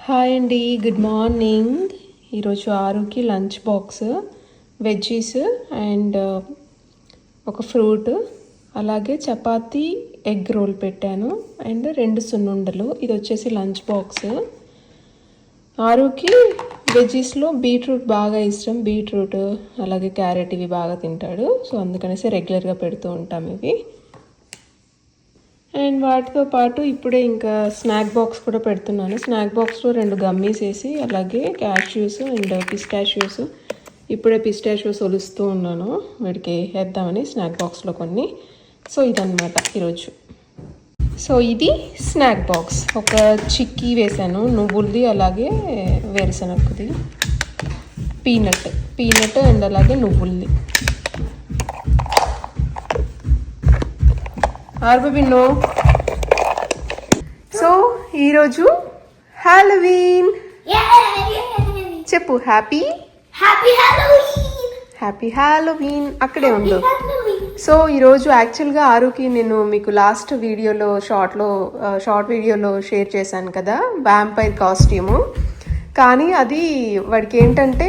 Hi అండి, good morning. ఈరోజు ఆరుకి లంచ్ బాక్స్ వెజ్జీస్ అండ్ ఒక ఫ్రూట్, అలాగే చపాతీ ఎగ్ రోల్ పెట్టాను అండ్ 2 సున్నుండలు. ఇది వచ్చేసి లంచ్ బాక్స్. ఆరుకి వెజ్జీస్లో బీట్రూట్ బాగా ఇష్టం. బీట్రూట్ అలాగే క్యారెట్ ఇవి బాగా తింటాడు. సో అందుకనేసి రెగ్యులర్గా పెడుతూ ఉంటాం ఇవి. అండ్ వాటితో పాటు ఇప్పుడే ఇంకా స్నాక్ బాక్స్ కూడా పెడుతున్నాను. స్నాక్ బాక్స్లో 2 గమ్మీస్ వేసి అలాగే క్యాష్యూస్ అండ్ పిస్టాష్యూస్. ఇప్పుడే పిస్టాష్యూస్ ఒలుస్తూ ఉన్నాను వీడికి వేద్దామని స్నాక్ బాక్స్లో కొన్ని. సో ఇదన్నమాట ఈరోజు. సో ఇది స్నాక్ బాక్స్. ఒక చిక్కీ వేసాను, నువ్వులది అలాగే వేరుశనగది, పీనట్ అండ్ అలాగే నువ్వులది. ఆర్బినో. సో ఈరోజు హాలోవీన్. చెప్పు హ్యాపీ హాలోవీన్. అక్కడే ఉండు. సో ఈరోజు యాక్చువల్గా ఆరుకి నేను మీకు లాస్ట్ వీడియోలో షార్ట్ వీడియోలో షేర్ చేశాను కదా వ్యాంపైర్ కాస్ట్యూము. కానీ అది వాడికి ఏంటంటే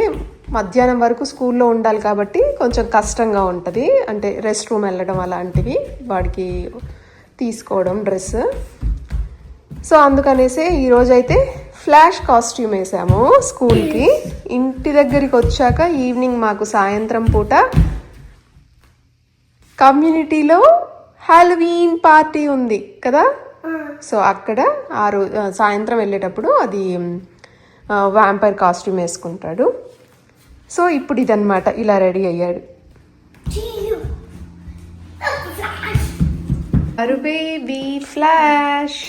మధ్యాహ్నం వరకు స్కూల్లో ఉండాలి కాబట్టి కొంచెం కష్టంగా ఉంటుంది. అంటే రెస్ట్ రూమ్ వెళ్ళడం అలాంటివి వాడికి తీసుకోవడం డ్రెస్. సో అందుకనేసే ఈరోజైతే ఫ్లాష్ కాస్ట్యూమ్ వేసాము స్కూల్కి. ఇంటి దగ్గరికి వచ్చాక ఈవినింగ్ మాకు సాయంత్రం పూట కమ్యూనిటీలో హాలోవీన్ పార్టీ ఉంది కదా. సో అక్కడ సాయంత్రం వెళ్ళేటప్పుడు అది వ్యాంపైర్ కాస్ట్యూమ్ వేసుకుంటాడు. సో ఇప్పుడు ఇదన్నమాట, ఇలా రెడీ అయ్యాడు. అరు బేబీ ఫ్లాష్.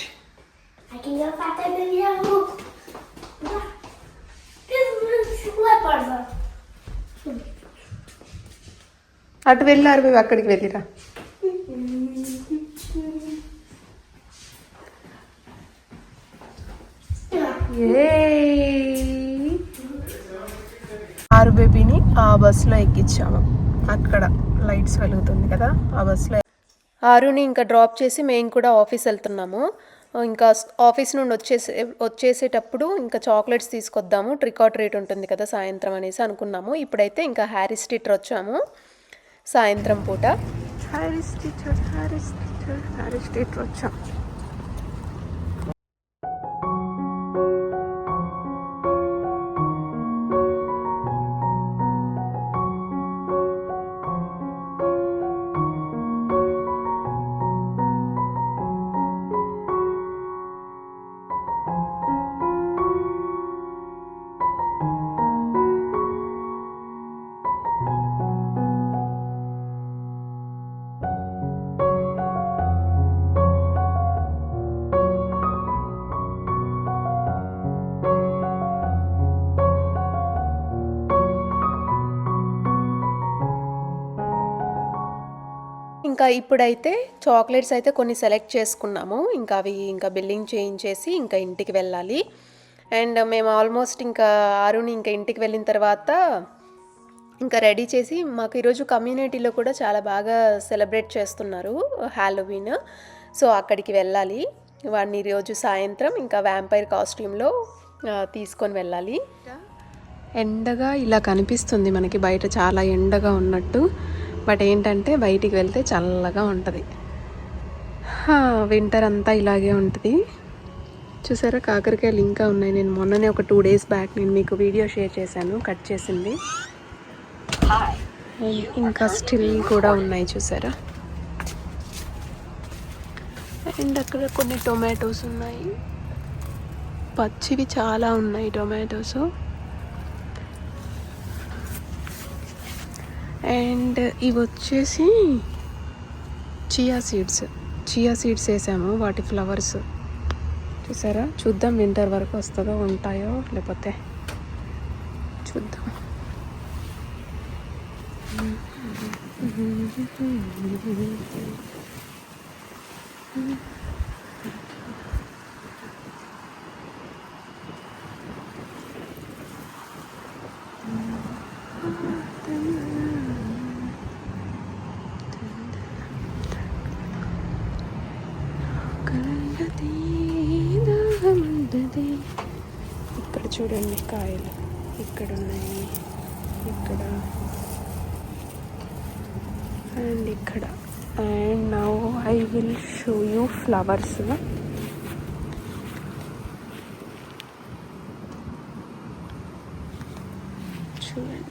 అటు వెళ్ళారు బేబీ, అక్కడికి వెళ్ళిరా. ఆరు బేబీని ఆ బస్సులో ఎక్కించాము. అక్కడ లైట్స్ వెలుగుతుంది కదా ఆ బస్సులో. ఆరుని ఇంకా డ్రాప్ చేసి మేము కూడా ఆఫీస్ వెళ్తున్నాము. ఇంకా ఆఫీస్ నుండి వచ్చేసేటప్పుడు ఇంకా చాక్లెట్స్ తీసుకొద్దాము, ట్రిక్ ఆర్ ట్రీట్ ఉంటుంది కదా సాయంత్రం అనేసి అనుకున్నాము. ఇప్పుడైతే ఇంకా హ్యారీస్ థియేటర్ వచ్చాము సాయంత్రం పూట. హ్యారీస్ థియేటర్ వచ్చాము. ఇంకా ఇప్పుడైతే చాక్లెట్స్ అయితే కొన్ని సెలెక్ట్ చేసుకున్నాము. ఇంకా అవి ఇంకా బిల్లింగ్ చేయించేసి ఇంకా ఇంటికి వెళ్ళాలి. అండ్ మేము ఆల్మోస్ట్ ఇంకా ఆరుని ఇంకా ఇంటికి వెళ్ళిన తర్వాత ఇంకా రెడీ చేసి, మాకు ఈరోజు కమ్యూనిటీలో కూడా చాలా బాగా సెలబ్రేట్ చేస్తున్నారు హాలోవీన్. సో అక్కడికి వెళ్ళాలి. వాడిని ఈరోజు సాయంత్రం ఇంకా వ్యాంపైర్ కాస్ట్యూమ్లో తీసుకొని వెళ్ళాలి. ఎండగా ఇలా కనిపిస్తుంది మనకి, బయట చాలా ఎండగా ఉన్నట్టు. బట్ ఏంటంటే బయటికి వెళ్తే చల్లగా ఉంటుంది. వింటర్ అంతా ఇలాగే ఉంటుంది. చూసారా కాకరకాయలు ఇంకా ఉన్నాయి. నేను మొన్ననే ఒక 2 days బ్యాక్ నేను మీకు వీడియో షేర్ చేశాను, కట్ చేసింది. ఇంకా స్టిల్ కూడా ఉన్నాయి చూసారా. అండ్ అక్కడ కొన్ని టొమాటోస్ ఉన్నాయి, పచ్చివి చాలా ఉన్నాయి టొమాటోస్. అండ్ ఇవి వచ్చేసి చియా సీడ్స్ వేసాము, వాటి ఫ్లవర్స్ చూసారా. చూద్దాం వింటర్ వరకు వస్తుందో ఉంటాయో లేకపోతే చూద్దాం. ఇక్కడ చూడండి కాయలు ఇక్కడ ఉన్నాయి, ఇక్కడ అండ్ ఇక్కడ. And now I will show you flowers. చూడండి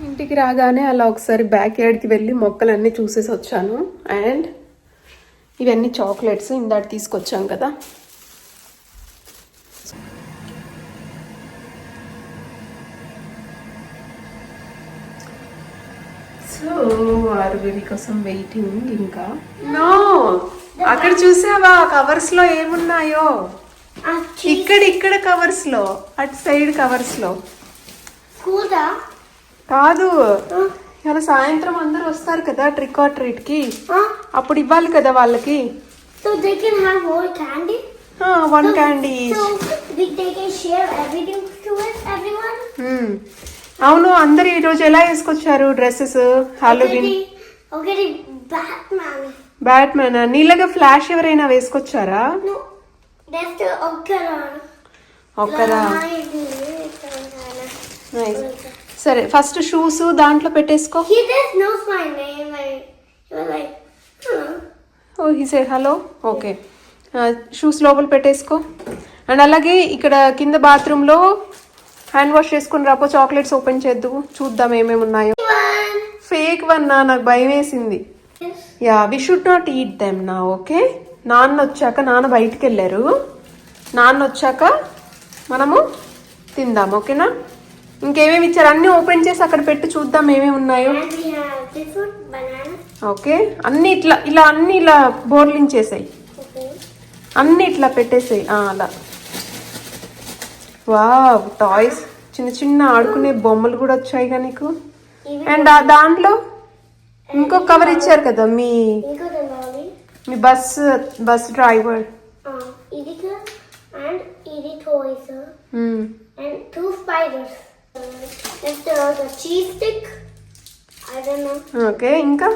ఇంటికి రాగానే అలా ఒకసారి బ్యాక్ యార్డ్కి వెళ్ళి మొక్కలన్నీ చూసేసి వచ్చాను. అండ్ ఇవన్నీ చాక్లెట్స్ ఇందాక తీసుకొచ్చాం కదా. సో ఆరువేవి కోసం వెయిటింగ్. ఇంకా నో అక్కడ చూసావా కవర్స్ లో ఏమున్నాయో? ఇక్కడ కవర్స్ లో, అటు సైడ్ కవర్స్ లో కాదు. ఇలా సాయంత్రం అందరు వస్తారు కదా ట్రిక్ ఆర్ ట్రీట్ కి, అప్పుడు ఇవ్వాలి కదా వాళ్ళకి. So they can have more candy? One candy each. So they can share everything to it, everyone? అవును, అందరు ఈ రోజు ఎలా వేసుకొచ్చారు డ్రెస్సెస్? హాలోవిన్. Okay, Batman. నీళ్ళగా ఫ్లాష్ ఎవరైనా వేసుకొచ్చారా? No, that's the ఒక్కరా? నైస్. సరే ఫస్ట్ షూస్ దాంట్లో పెట్టేసుకో. He just knows my name. Like, oh he said hello. Okay, shoes లోపల పెట్టేసుకో. అండ్ అలాగే ఇక్కడ కింద బాత్రూంలో హ్యాండ్ వాష్ చేసుకుని రాపో. చాక్లెట్స్ ఓపెన్ చేద్దు, చూద్దాం ఏమేమి ఉన్నాయో. ఫేక్ వన్ నాకు భయం వేసింది. Yeah we should not eat them నా. ఓకే, నాన్న వచ్చాక, నాన్న బయటికి వెళ్ళారు, నాన్న వచ్చాక మనము తిందాం. ఓకేనా? ఇంకేమేమి ఇచ్చారు అన్నీ ఓపెన్ చేసి అక్కడ పెట్టి చూద్దాం ఏమేమి ఉన్నాయో. ఓకే, అన్ని ఇట్లా ఇలా అన్ని ఇలా బోర్లించేసాయి, అన్ని ఇట్లా పెట్టేసాయి అలా. వావ్, టాయ్స్, చిన్న చిన్న ఆడుకునే బొమ్మలు కూడా వచ్చాయిగా నీకు. అండ్ ఆ దాంట్లో ఇంకో కవర్ ఇచ్చారు కదా మీ bus driver. And two spiders. There's the cheese stick. I don't know. Okay, ఇంకా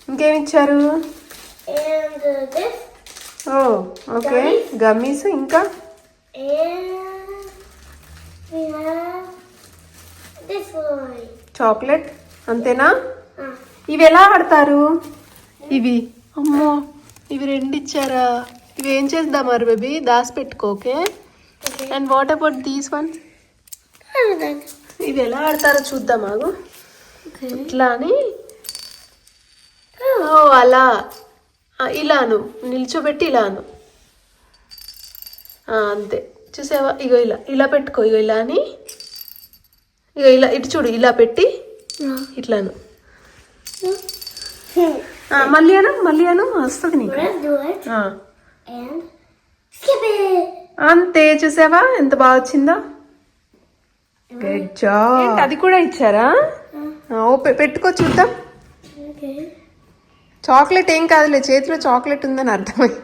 ఇంకేమి ఇచ్చారు? And this. Okay, gummies. ఇంకా And we have this one. Chocolate. అంతేనా? ఇవి ఎలా ఆడతారు ఇవి? అమ్మో, ఇవి రెండు ఇచ్చారా? ఇవి ఏం చేద్దామారు బేబీ? దాసి పెట్టుకోకే. And what about these one? ఇవి ఎలా ఆడతారో చూద్దామాగు. ఇట్లా అని అలా ఇలాను నిల్చోబెట్టి ఇలాను అంతే. చూసావా? ఇగో ఇలా ఇలా పెట్టుకో. ఇగో ఇలా అని, ఇగో ఇలా ఇటు చూడు, ఇలా పెట్టి ఇట్లాను. మళ్ళీ అను వస్తుంది నీకు. అంతే, చూసావా ఎంత బాగా వచ్చిందో? Good job. అది కూడా ఇచ్చారా? పెట్టుకో చూద్దాం. చాక్లెట్ ఏం కాదులే, చేతిలో చాక్లెట్ ఉందని అర్థమైంది.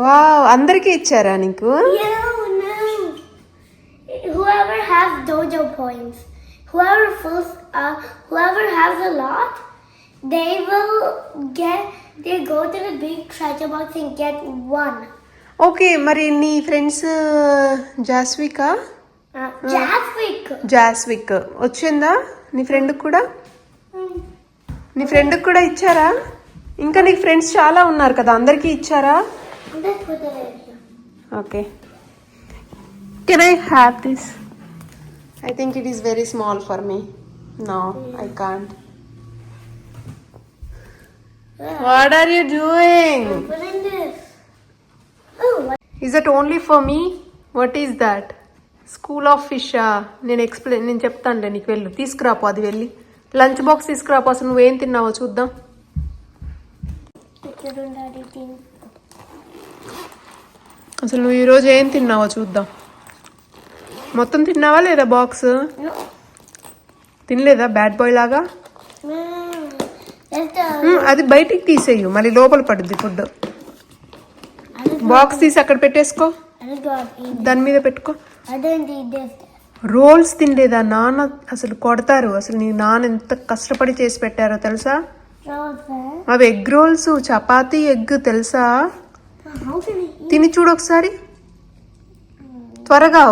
వావ్, అందరికీ ఇచ్చారా నీకు? Whoever has dojo points, whoever has a lot, they go to the big treasure box and get one. Okay, మరి నీ ఫ్రెండ్స్ జాస్వికా? జాస్విక్ వచ్చిందా నీ ఫ్రెండ్కి కూడా? నీ ఫ్రెండ్కి కూడా ఇచ్చారా? ఇంకా నీకు ఫ్రెండ్స్ చాలా ఉన్నారు కదా, అందరికీ ఇచ్చారా? Okay, can I have this? I think it is very small for me. No, I can't. What are you doing? Is it only for me? What is that? School of Fish. నేను చెప్తానులే నీకు. వెళ్ళు తీసుకురాపో, అది వెళ్ళి lunch box తీసుకురాపో. అసలు నువ్వేం తిన్నావో చూద్దాం. అసలు నువ్వు ఈరోజు ఏం తిన్నావో చూద్దాం. మొత్తం తిన్నావా లేదా బాక్స్? తినలేదా బ్యాడ్ బాయ్ లాగా? అది బయటికి తీసేయు, మళ్ళీ లోపల పడుద్ది ఫుడ్. బాక్స్ తీసి అక్కడ పెట్టేసుకో, దాని మీద పెట్టుకో. రోల్స్ తినలేదా? నాన్న అసలు కొడతారు. అసలు నీ నాన్న ఎంత కష్టపడి చేసి పెట్టారో తెలుసా? అవి ఎగ్ రోల్స్, చపాతీ ఎగ్ తెలుసా? తిని చూడు ఒకసారి త్వరగా.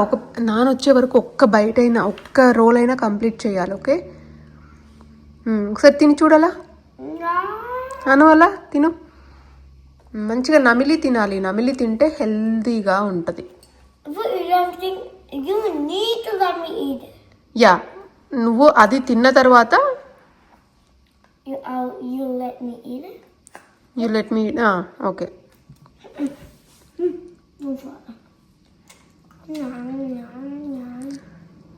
నాన్న వచ్చే వరకు ఒక్క బైట్ అయినా, ఒక్క రోల్ అయినా కంప్లీట్ చేయాలి. ఓకే, ఒకసారి తిని చూడాలా? అను అలా తిను, మంచిగా నమిలి తినాలి. నమిలి తింటే హెల్తీగా ఉంటుంది. యా, నువ్వు అది తిన్న తర్వాత you let me. Okay,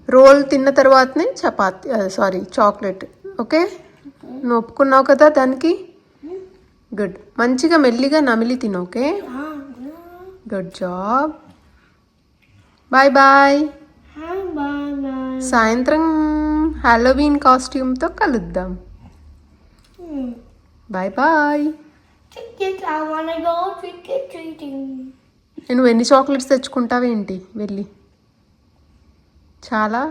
roll తిన్న తర్వాతనే చపాతి, సారీ చాక్లెట్. ఓకే, నువ్వు ఒప్పుకున్నావు కదా దానికి? గుడ్, మంచిగా మెల్లిగా నమిలి తిను. Okay, good job. Bye bye. సాయంత్రం హాలోవీన్ కాస్ట్యూమ్తో కలుద్దాం. Bye bye. నువ్వు ఎన్ని చాక్లెట్స్ తెచ్చుకుంటావేంటి వెళ్ళి? చాలా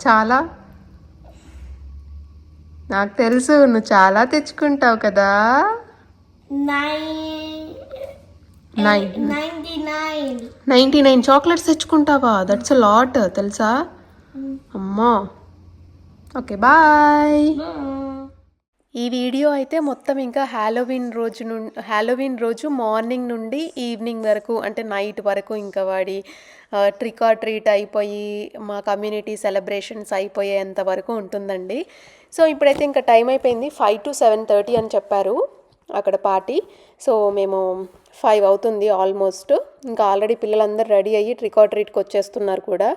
చాలా, నాకు తెలుసు నువ్వు చాలా తెచ్చుకుంటావు కదా. 99 చాక్లెట్స్ తెచ్చుకుంటావా? దట్స్ అ లాట్ తెలుసా? అమ్మా. Okay bye. ఈ వీడియో అయితే మొత్తం ఇంకా హ్యాలోవీన్ రోజు మార్నింగ్ నుండి ఈవినింగ్ వరకు, అంటే నైట్ వరకు ఇంకా వాడి ట్రిక్ ఆర్ ట్రీట్ అయిపోయి మా కమ్యూనిటీ సెలబ్రేషన్స్ అయిపోయేంత వరకు ఉంటుందండి. సో ఇప్పుడైతే ఇంకా టైం అయిపోయింది, 5 to 7:30 అని చెప్పారు అక్కడ పార్టీ. సో మేము 5 అవుతుంది ఆల్మోస్ట్. ఇంకా ఆల్రెడీ పిల్లలందరూ రెడీ అయ్యి ట్రిక్ ఆర్ ట్రీట్కి వచ్చేస్తున్నారు కూడా.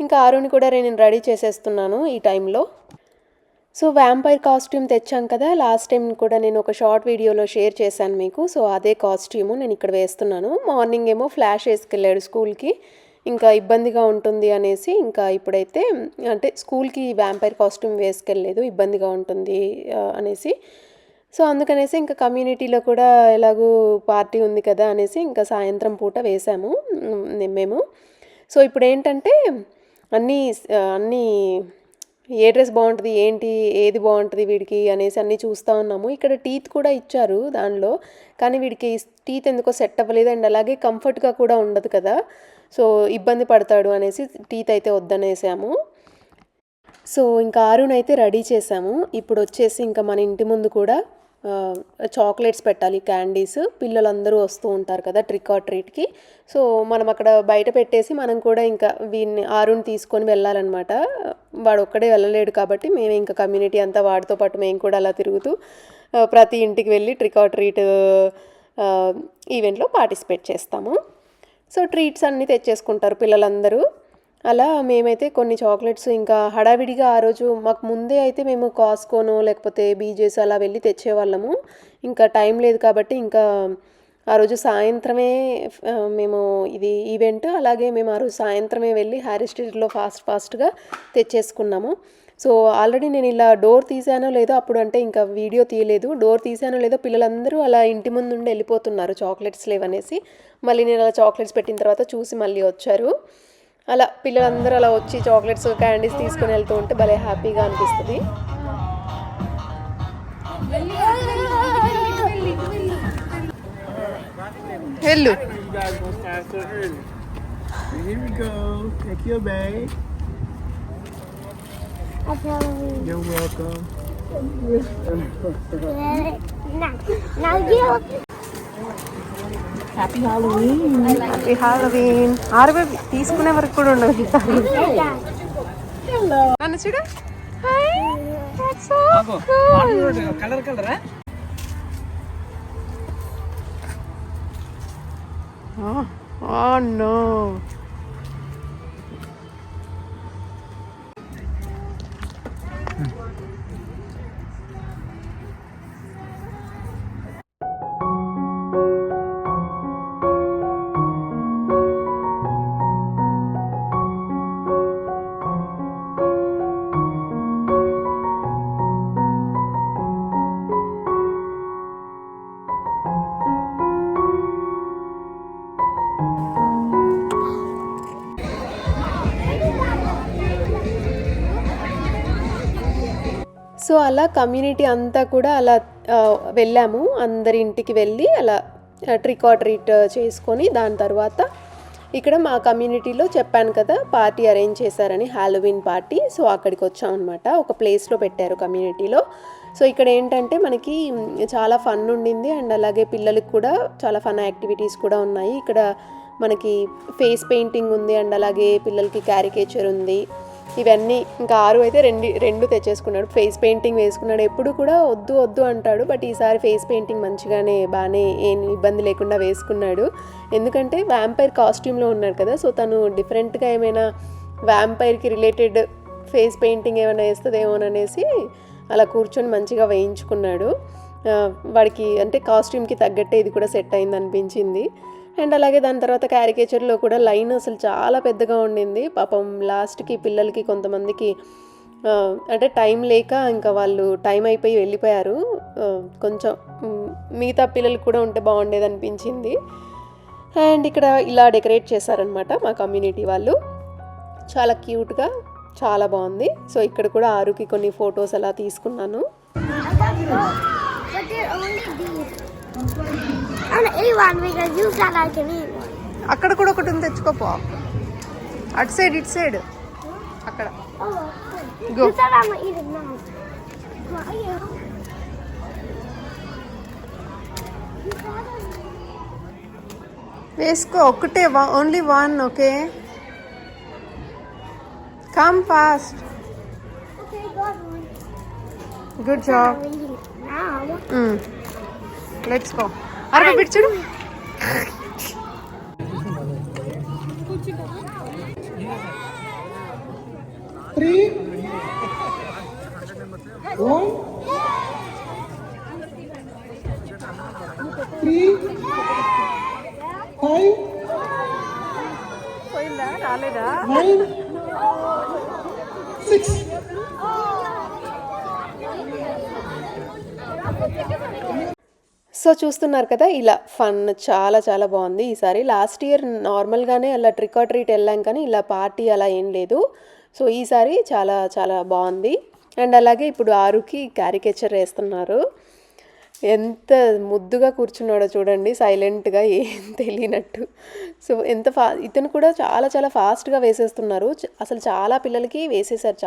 ఇంకా ఆరుని కూడా నేను రెడీ చేసేస్తున్నాను ఈ టైంలో. సో వ్యాంపైర్ కాస్ట్యూమ్ తెచ్చాం కదా, లాస్ట్ టైం కూడా నేను ఒక షార్ట్ వీడియోలో షేర్ చేశాను మీకు. సో అదే కాస్ట్యూము నేను ఇక్కడ వేస్తున్నాను. మార్నింగ్ ఏమో ఫ్లాష్ వేసుకెళ్ళాడు స్కూల్కి, ఇంకా ఇబ్బందిగా ఉంటుంది అనేసి ఇంకా ఇప్పుడైతే, అంటే స్కూల్కి వ్యాంపైర్ కాస్ట్యూమ్ వేసుకెళ్ళలేదు, ఇబ్బందిగా ఉంటుంది అనేసి. సో అందుకనేసి ఇంకా కమ్యూనిటీలో కూడా ఎలాగూ పార్టీ ఉంది కదా అనేసి ఇంకా సాయంత్రం పూట వేసాము మేము. సో ఇప్పుడు ఏంటంటే అన్నీ ఏ డ్రెస్ బాగుంటుంది, ఏంటి, ఏది బాగుంటుంది వీడికి అనేసి అన్నీ చూస్తూ ఉన్నాము. ఇక్కడ టీత్ కూడా ఇచ్చారు దానిలో, కానీ వీడికి టీత్ ఎందుకో సెట్ అవ్వలేదు. అండ్ అలాగే కంఫర్ట్గా కూడా ఉండదు కదా, సో ఇబ్బంది పడతాడు అనేసి టీత్ అయితే వద్దనేసాము. సో ఇంకా ఆరునైతే రెడీ చేసాము. ఇప్పుడు వచ్చేసి ఇంకా మన ఇంటి ముందు కూడా చాక్లెట్స్ పెట్టాలి, క్యాండీస్. పిల్లలందరూ వస్తూ ఉంటారు కదా ట్రిక్ ఆర్ ట్రీట్కి. సో మనం అక్కడ బయట పెట్టేసి మనం కూడా ఇంకా ఆరుని తీసుకొని వెళ్ళాలన్నమాట. వాడు ఒక్కడే వెళ్ళలేడు కాబట్టి మేము ఇంకా కమ్యూనిటీ అంతా వాడితో పాటు మేము కూడా అలా తిరుగుతూ ప్రతి ఇంటికి వెళ్ళి ట్రిక్ ఆర్ ట్రీట్ ఈవెంట్లో పార్టిసిపేట్ చేస్తాము. సో ట్రీట్స్ అన్నీ తెచ్చేసుకుంటారు పిల్లలందరూ. అలా మేమైతే కొన్ని చాక్లెట్స్ ఇంకా హడావిడిగా ఆ రోజు మాకు ముందే అయితే మేము కాస్కోనో లేకపోతే బీజేస్ అలా వెళ్ళి తెచ్చేవాళ్ళము. ఇంకా టైం లేదు కాబట్టి ఇంకా ఆ రోజు సాయంత్రమే మేము ఇది ఈవెంట్, అలాగే మేము ఆ రోజు సాయంత్రమే వెళ్ళి హ్యారీ స్ట్రీట్లో ఫాస్ట్గా తెచ్చేసుకున్నాము. సో ఆల్రెడీ నేను ఇలా డోర్ తీసానో లేదో అప్పుడు, అంటే ఇంకా వీడియో తీయలేదు, డోర్ తీసానో లేదో పిల్లలందరూ అలా ఇంటి ముందు నుండి వెళ్ళిపోతున్నారు చాక్లెట్స్ లేవనేసి. మళ్ళీ నేను అలా చాక్లెట్స్ పెట్టిన తర్వాత చూసి మళ్ళీ వచ్చారు. అలా పిల్లలందరూ అలా వచ్చి చాక్లెట్స్ క్యాండీస్ తీసుకొని వెళ్తూ ఉంటే భలే హ్యాపీగా అనిపిస్తుంది. వెళ్ళు. Here we go. Take your bag. You're welcome. Now you. Happy Halloween. Happy Halloween. ఆరువే తీసుకునే వరకు కూడా ఉండదు. నన్ను చూడు. కలర్ కలరా? Oh no. సో అలా కమ్యూనిటీ అంతా కూడా అలా వెళ్ళాము, అందరి ఇంటికి వెళ్ళి అలా ట్రిక్ ఆర్ ట్రీట్ చేసుకొని దాని తర్వాత ఇక్కడ మా కమ్యూనిటీలో చెప్పాను కదా పార్టీ అరేంజ్ చేశారని, హాలోవీన్ పార్టీ. సో అక్కడికి వచ్చాం అనమాట, ఒక ప్లేస్లో పెట్టారు కమ్యూనిటీలో. సో ఇక్కడ ఏంటంటే మనకి చాలా ఫన్ ఉండింది అండ్ అలాగే పిల్లలకి కూడా చాలా ఫన్ యాక్టివిటీస్ కూడా ఉన్నాయి. ఇక్కడ మనకి ఫేస్ పెయింటింగ్ ఉంది అండ్ అలాగే పిల్లలకి క్యారికేచర్ ఉంది. ఇవన్నీ ఇంకా ఆరు అయితే రెండు తెచ్చేసుకున్నాడు. ఫేస్ పెయింటింగ్ వేసుకున్నాడు, ఎప్పుడు కూడా వద్దు వద్దు అంటాడు, బట్ ఈసారి ఫేస్ పెయింటింగ్ బాగానే ఏం ఇబ్బంది లేకుండా వేసుకున్నాడు. ఎందుకంటే వ్యాంపైర్ కాస్ట్యూమ్లో ఉన్నాడు కదా, సో తను డిఫరెంట్గా ఏమైనా వ్యాంపైర్కి రిలేటెడ్ ఫేస్ పెయింటింగ్ ఏమైనా వేస్తుందేమోననేసి అలా కూర్చొని మంచిగా వేయించుకున్నాడు. వాడికి అంటే కాస్ట్యూమ్కి తగ్గట్టే ఇది కూడా సెట్ అయింది అనిపించింది. అండ్ అలాగే దాని తర్వాత క్యారికేచర్లో కూడా లైన్ అసలు చాలా పెద్దగా ఉండింది. పాపం లాస్ట్కి పిల్లలకి కొంతమందికి అంటే టైం లేక ఇంకా వాళ్ళు టైం అయిపోయి వెళ్ళిపోయారు. కొంచెం మిగతా పిల్లలు కూడా ఉంటే బాగుండేది అనిపించింది. అండ్ ఇక్కడ ఇలా డెకరేట్ చేశారనమాట మా కమ్యూనిటీ వాళ్ళు, చాలా క్యూట్గా చాలా బాగుంది. సో ఇక్కడ కూడా ఆరుకి కొన్ని ఫొటోస్ అలా తీసుకున్నాను. అక్కడ కూడా ఒకటి ఉంది, తెచ్చుకోపో. అటు సైడ్ ఇటు సైడ్ అక్కడ వేసుకో, ఒక్కటే, only one. Okay, come fast. Good job, let's go. అరే పిచ్చుడు, పోయిందా రాలేదా? సో చూస్తున్నారు కదా, ఇలా ఫన్ చాలా చాలా బాగుంది ఈసారి. లాస్ట్ ఇయర్ నార్మల్గానే అలా ట్రిక్ ఆర్ ట్రీట్ వెళ్ళాం, కానీ ఇలా పార్టీ అలా ఏం లేదు. సో ఈసారి చాలా చాలా బాగుంది. అండ్ అలాగే ఇప్పుడు ఆరుకి క్యారికేచర్ వేస్తున్నారు. ఎంత ముద్దుగా కూర్చున్నాడో చూడండి, సైలెంట్గా, ఏం తెలియనట్టు. సో ఇతను కూడా చాలా చాలా ఫాస్ట్గా వేసేస్తున్నారు. అసలు చాలా పిల్లలకి వేసేసారు,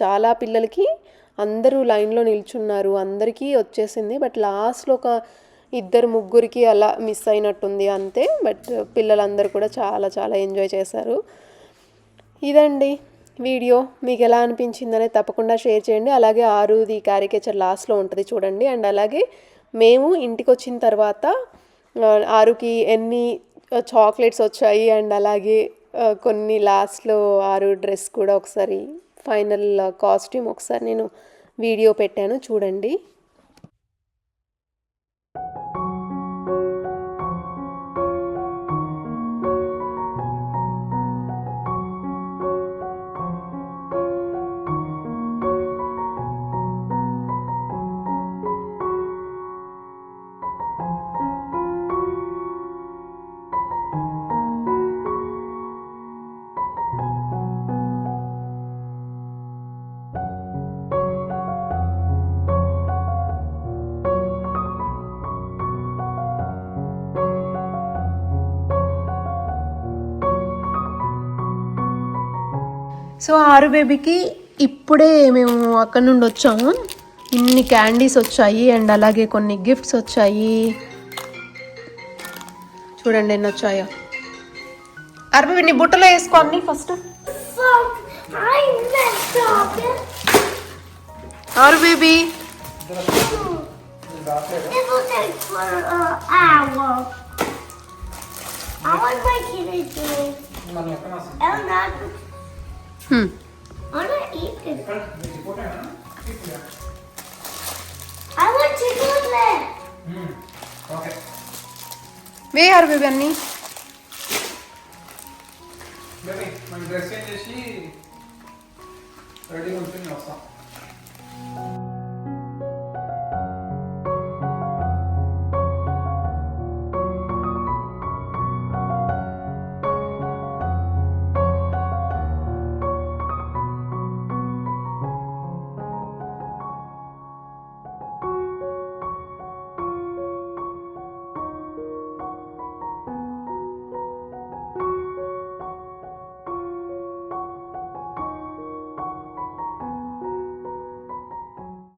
చాలా పిల్లలకి అందరూ లైన్లో నిల్చున్నారు, అందరికీ వచ్చేసింది. బట్ లాస్ట్లో ఒక 2-3 అలా మిస్ అయినట్టుంది అంతే. బట్ పిల్లలందరూ కూడా చాలా చాలా ఎంజాయ్ చేశారు. ఇదండి వీడియో. మీకు ఎలా అనిపించిందనే తప్పకుండా షేర్ చేయండి. అలాగే ఆరుది క్యారికేచర్ లాస్ట్లో ఉంటుంది చూడండి. అండ్ అలాగే మేము ఇంటికి వచ్చిన తర్వాత ఆరుకి ఎన్ని చాక్లెట్స్ వచ్చాయి అండ్ అలాగే కొన్ని లాస్ట్లో ఆరు డ్రెస్ కూడా ఒకసారి ఫైనల్ కాస్ట్యూమ్ ఒకసారి నేను వీడియో పెట్టాను చూడండి. సో ఆరు బేబీకి ఇప్పుడే మేము అక్కడ నుండి వచ్చాము. ఇన్ని క్యాండీస్ వచ్చాయి అండ్ అలాగే కొన్ని గిఫ్ట్స్ వచ్చాయి. చూడండి ఎన్ని వచ్చాయో. ఆరు బేబీ నీ బుట్టలో వేసుకో అన్ని ఫస్ట్. ఆరు బేబీ వేయారు బేబీ అన్ని. డ్రెస్ చేంజ్ చేసి రెడీ ఉంటుంది వస్తాం.